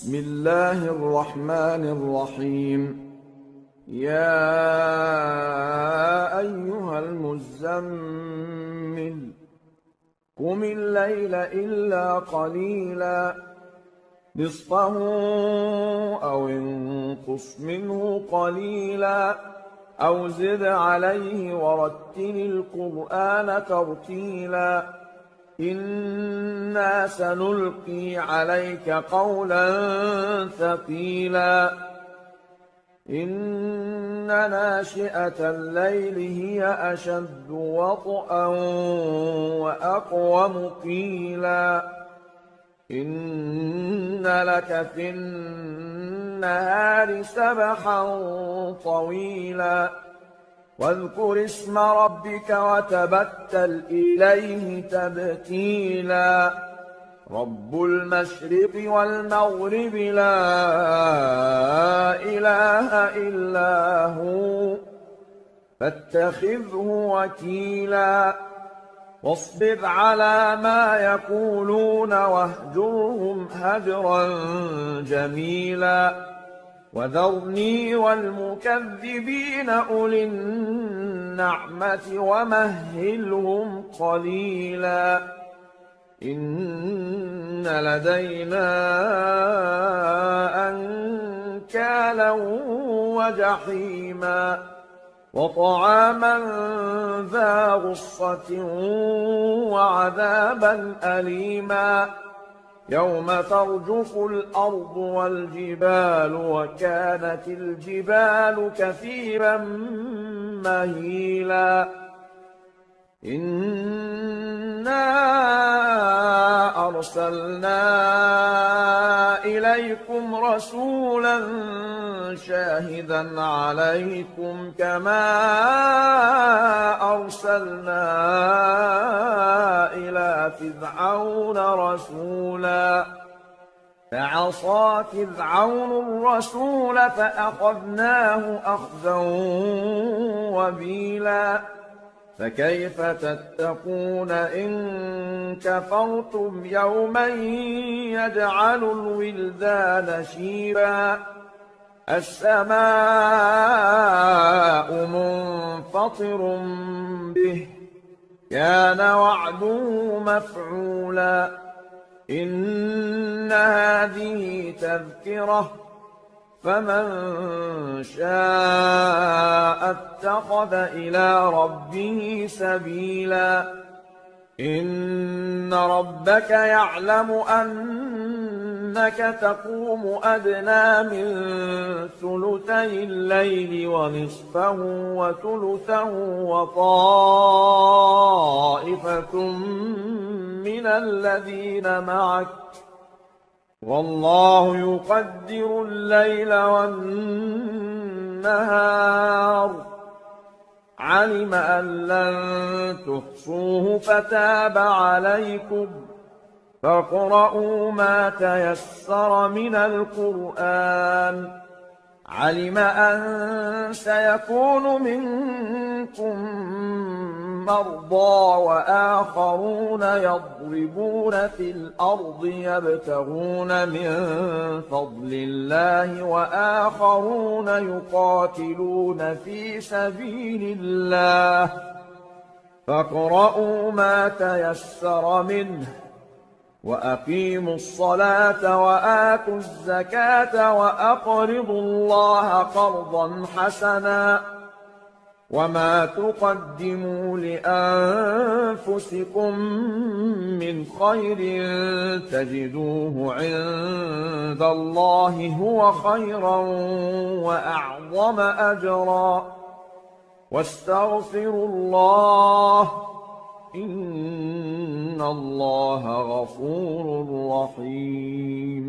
بسم الله الرحمن الرحيم. يا أيها المزمل قم الليل إلا قليلا نصفه أو انقص منه قليلا أو زد عليه ورتل القرآن ترتيلا إنا سنلقي عليك قولا ثقيلا إن ناشئة الليل هي أشد وطئا وأقوم قيلا إن لك في النهار سبحا طويلا واذكر اسم ربك وتبتل إليه تبتيلا رب المشرق والمغرب لا إله إلا هو فاتخذه وكيلا واصبر على ما يقولون واهجرهم هجرا جميلا وذرني والمكذبين أولي النعمة ومهلهم قليلا إن لدينا أنكالا وجحيما وطعاما ذا غصة وعذابا أليما يوم ترجف الأرض والجبال وكانت الجبال كثيبا مهيلا إنا أرسلنا إليكم رسولا شاهدا عليكم كما أرسلنا إلى فرعون رسولا فعصى فرعون الرسول فأخذناه أخذا وبيلا فكيف تتقون إن كفرتم يوما يجعل الولدان شيبا السماء منفطر به كان وعده مفعولا إن هذه تذكرة فمن شاء اتخذ إلى ربه سبيلا إن ربك يعلم أنك تقوم أدنى من ثلثي الليل ونصفه وثلثه وطائفة من الذين معك والله يقدر الليل والنهار علم أن لن تحصوه فتاب عليكم فاقرؤوا ما تيسر من القرآن علم أن سيكون منكم مرضى وآخرون يضربون في الأرض يبتغون من فضل الله وآخرون يقاتلون في سبيل الله فاقرؤوا ما تيسر منه وأقيموا الصلاة وآتوا الزكاة وأقرضوا الله قرضا حسنا وما تقدموا لأنفسكم من خير تجدوه عند الله هو خيرا وأعظم أجرا واستغفروا الله إن الله غفور رحيم